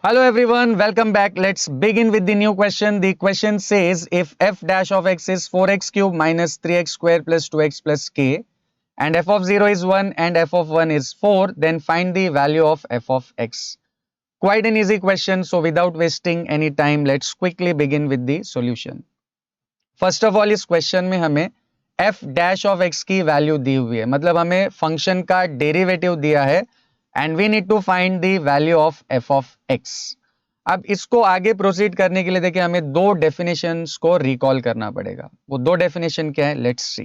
Hello everyone, welcome back. Let's begin with the new question. The question says if f dash of x is 4x cube minus 3x square plus 2x plus k and f of 0 is 1 and f of 1 is 4, then find the value of f of x. Quite an easy question, so without wasting any time, let's quickly begin with the solution. First of all इस question में हमें f dash of x की value दी हुई है, मतलब हमें function का डेरिवेटिव दिया है and we need to find the value of f of x. अब इसको आगे प्रोसीड करने के लिए देखिए हमें दो डेफिनेशंस को रिकॉल करना पड़ेगा. वो दो डेफिनेशन क्या है, let's see.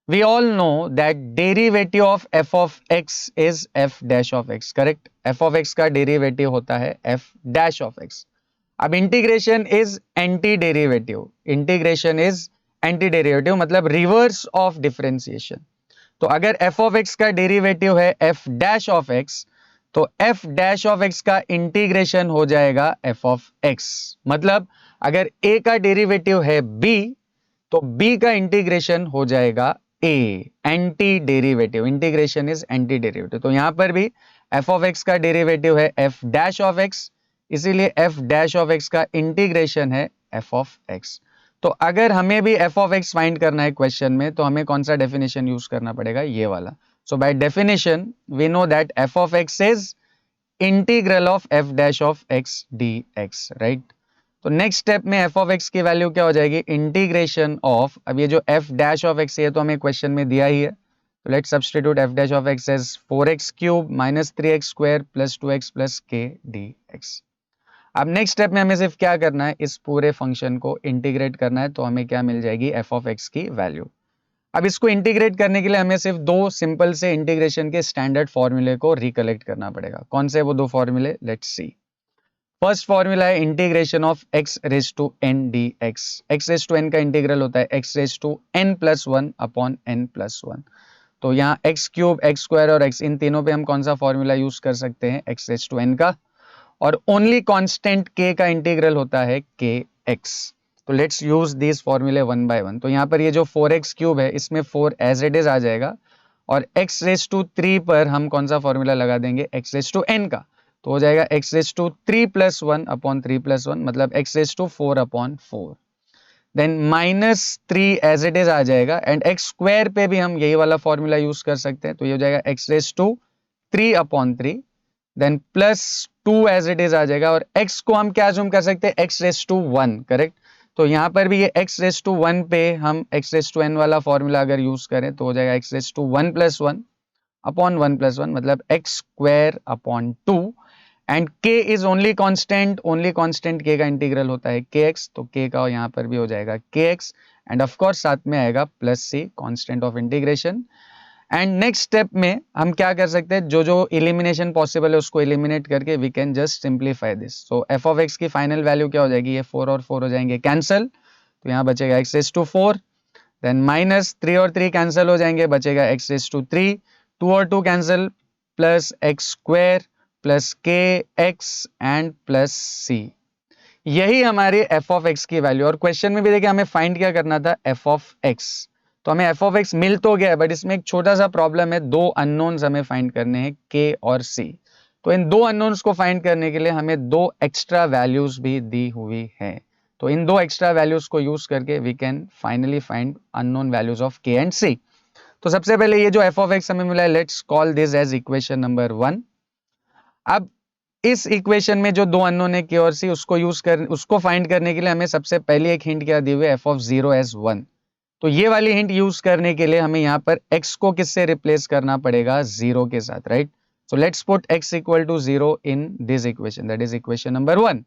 We all know that derivative of f of x is f dash of x. Correct. f of x का डेरिवेटिव होता है f डैश ऑफ x. अब integration is anti derivative. Integration is anti derivative मतलब reverse of differentiation. तो अगर f of x का derivative है f dash of x, तो f डैश ऑफ x का इंटीग्रेशन हो जाएगा f ऑफ x. मतलब अगर a का डेरिवेटिव है b, तो b का इंटीग्रेशन हो जाएगा a. Anti derivative, integration is anti derivative. तो यहां पर भी f ऑफ x का डेरिवेटिव है f डैश ऑफ x, इसीलिए f डैश ऑफ x का इंटीग्रेशन है f ऑफ x. तो अगर हमें भी f ऑफ x फाइंड करना है क्वेश्चन में, तो हमें कौन सा डेफिनेशन यूज करना पड़ेगा, ये वाला. So by definition we know that f of x is integral of f dash of x dx, right. तो नेक्स्ट स्टेप में f ऑफ x की वैल्यू क्या हो जाएगी, इंटीग्रेशन ऑफ, अब ये जो f डैश ऑफ x है तो हमें क्वेश्चन में दिया ही है, तो let's substitute f dash of x as 4x cube minus 3x square plus 2x plus k dx. अब नेक्स्ट स्टेप में हमें सिर्फ क्या करना है, इस पूरे फंक्शन को इंटीग्रेट करना है, तो हमें क्या मिल जाएगी, f ऑफ x की वैल्यू. अब इसको इंटीग्रेट करने के लिए हमें सिर्फ दो सिंपल से इंटीग्रेशन के स्टैंडर्ड फॉर्मूले को रिकलेक्ट करना पड़ेगा. कौन से वो दो फॉर्मूले, लेट्स सी. फर्स्ट फॉर्मूला है integration of x raise to n dx. x raise to n का इंटीग्रल होता है x raise to n plus one upon n plus one. तो यहाँ x क्यूब, x स्क्वायर और x, इन तीनों पे हम कौन सा फॉर्मूला यूज कर सकते हैं, x रेज टू n का. और ओनली कांस्टेंट k का इंटीग्रल होता है kx. तो लेट्स यूज दिस फॉर्मूले वन बाय वन. तो यहाँ पर ये जो 4x क्यूब है, इसमें 4 एज इट इज आ जाएगा, और x रेज टू 3 पर हम कौन सा फॉर्मूला लगा देंगे, x रेज टू n का. तो हो जाएगा x raise to 3 plus one upon 3 plus one, मतलब x raise to 4 upon 4. Then minus 3 as it is आ जाएगा, एंड x स्क्वायर पे भी हम यही वाला फॉर्मूला यूज कर सकते हैं, तो ये हो जाएगा x raise to 3 upon 3. Then plus 2 as it is आ जाएगा, और x को हम क्या अज्यूम कर सकते हैं, x रेज टू 1. करेक्ट. तो यहां पर भी ये x रेज टू 1 पे हम x रेज टू n वाला फॉर्मूला अगर यूज करें, तो हो जाएगा x raise to 1 plus 1 upon 1 plus 1, मतलब x square upon 2. And k is only constant, only constant k का इंटीग्रल होता है kx, तो k का यहाँ पर भी हो जाएगा kx. एंड ऑफ कोर्स साथ में आएगा plus c, constant of integration. And next step में हम क्या कर सकते हैं, जो जो इलिमिनेशन पॉसिबल है उसको इलिमिनेट करके we can just simplify this. So f of x की फाइनल वैल्यू क्या हो जाएगी, ये 4 और 4 हो जाएंगे कैंसल, तो यहाँ बचेगा x raise to 4. Then minus 3 और 3 कैंसिल हो जाएंगे, बचेगा x रेज टू 3. 2 और 2 cancel, plus x square plus के एक्स एंड प्लस सी. यही हमारे f ऑफ x की वैल्यू. और क्वेश्चन में भी देखिए हमें फाइंड क्या करना था, f ऑफ x. तो हमें f ऑफ x मिल तो गया है, बट इसमें एक छोटा सा प्रॉब्लम है, दो अननोन्स हमें फाइंड करने हैं, k और c. तो इन दो अननोन्स को फाइंड करने के लिए हमें दो एक्स्ट्रा वैल्यूज भी दी हुई है. तो इन दो एक्स्ट्रा वैल्यूज को यूज करके we can finally find unknown values of k and c. तो सबसे पहले ये जो f ऑफ x हमें मिला है, let's call this as equation number 1. अब इस इक्वेशन में जो दो अननोन है k और c, उसको फाइंड करने के लिए हमें सबसे पहले एक हिंट क्या दी हुई है, f ऑफ 0 एज 1. तो ये वाली हिंट यूज करने के लिए हमें यहाँ पर x को किससे रिप्लेस करना पड़ेगा, 0 के साथ, right. So let's put x equal to 0 in this equation, that is equation number 1.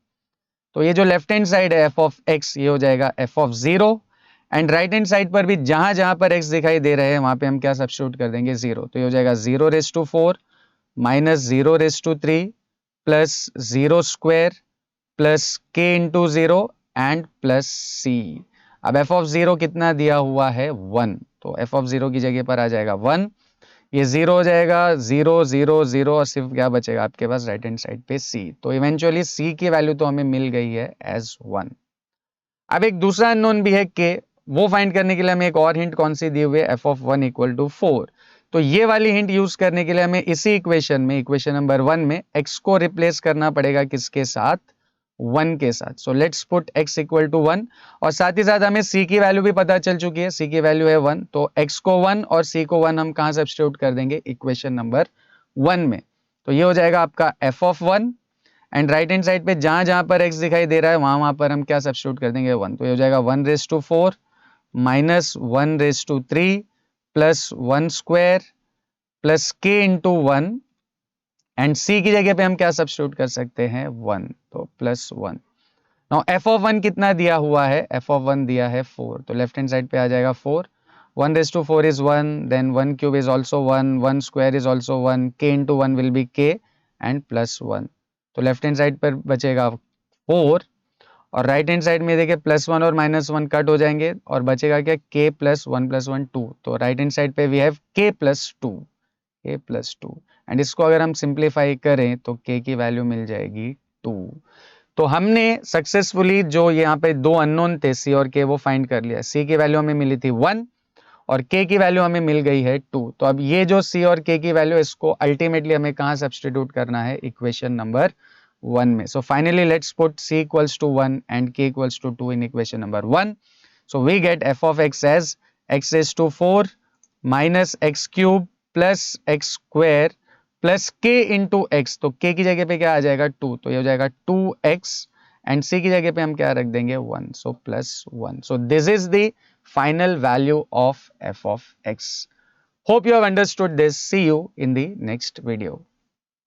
तो ये जो लेफ्ट हैंड साइड है f ऑफ x, ये हो जाएगा f of 0. And right hand side पर भी जहां जहां पर x दिखाई दे रहे हैं वहां पे हम क्या सब्स्टिट्यूट कर देंगे, 0. तो ये हो जाएगा 0 raise to 4 minus 0 raise to 3 plus 0 square plus k into 0 and plus c. अब f ऑफ 0 कितना दिया हुआ है, 1. तो f ऑफ 0 की जगह पर आ जाएगा 1. ये 0 हो जाएगा, 0 0 0, और सिर्फ क्या बचेगा आपके पास राइट हैंड साइड पे c. तो इवेंचुअली c की वैल्यू तो हमें मिल गई है एज 1. अब एक दूसरा अननोन भी है k, वो फाइंड करने के लिए हमें एक और हिंट कौन सी दी हुई है, f ऑफ 1 इक्वल टू 4. तो ये वाली हिंट यूज करने के लिए हमें इसी इक्वेशन में, इक्वेशन नंबर 1 में x को रिप्लेस करना पड़ेगा किसके साथ, 1 के साथ. So let's put x equal to 1 और साथ ही साथ हमें c की वैल्यू भी पता चल चुकी है, c की वैल्यू है 1. तो x को 1 और c को 1 हम कहां सब्स्टिट्यूट कर देंगे, इक्वेशन नंबर 1 में. तो ये हो जाएगा आपका f of 1 and right hand side पे जहां जहां पर x दिखाई दे रहा है वहां वहां पर हम क्या सब्स्टिट्यूट कर देंगे, 1. तो ये हो जाएगा 1 raise to 4 minus 1 raise to 3 plus 1 square plus k into 1 and c की जगह पे हम क्या सब्स्टिट्यूट कर सकते हैं, 1. तो प्लस 1. नाउ f ऑफ 1 कितना दिया हुआ है, f ऑफ 1 दिया है 4. तो लेफ्ट हैंड साइड पे आ जाएगा 4. 1 raised to 4 is 1, then 1 cube is also 1, 1 square is also 1, k into 1 will be k and plus 1. तो लेफ्ट हैंड साइड पर बचेगा 4 और राइट हैंड साइड में देखिए प्लस 1 और माइनस 1 कट हो जाएंगे और बचेगा क्या, k प्लस 1 प्लस 1 2. तो राइट हैंड साइड पे we have k plus 2, k plus 2 and इसको अगर हम सिंप्लीफाई करें तो k की वैल्यू मिल जाएगी 2. तो हमने सक्सेसफुली जो यहाँ पे दो अननोन थे c और k वो फाइंड कर लिया. c की वैल्यू हमें मिली थी 1 और k की वैल्यू हमें मिल गई है 2. तो अब ये जो c और k की वैल्यू, इसको अल्टीमेटली हमें कहाँ सब्स्टिट्यूट करना है, इक्वेशन नंबर 1 में. So finally let's put c equals to 1 एंड k equals to 2 in equation number 1. So we get f of x as x raise to 4 minus x cube plus x square plus k into x. तो k की जगह पे क्या आ जाएगा, 2. तो ये हो जाएगा 2x एंड c की जगह पे हम क्या रख देंगे, 1. So plus 1. So this is the final value of f of x. Hope you have understood this. See you in the next video.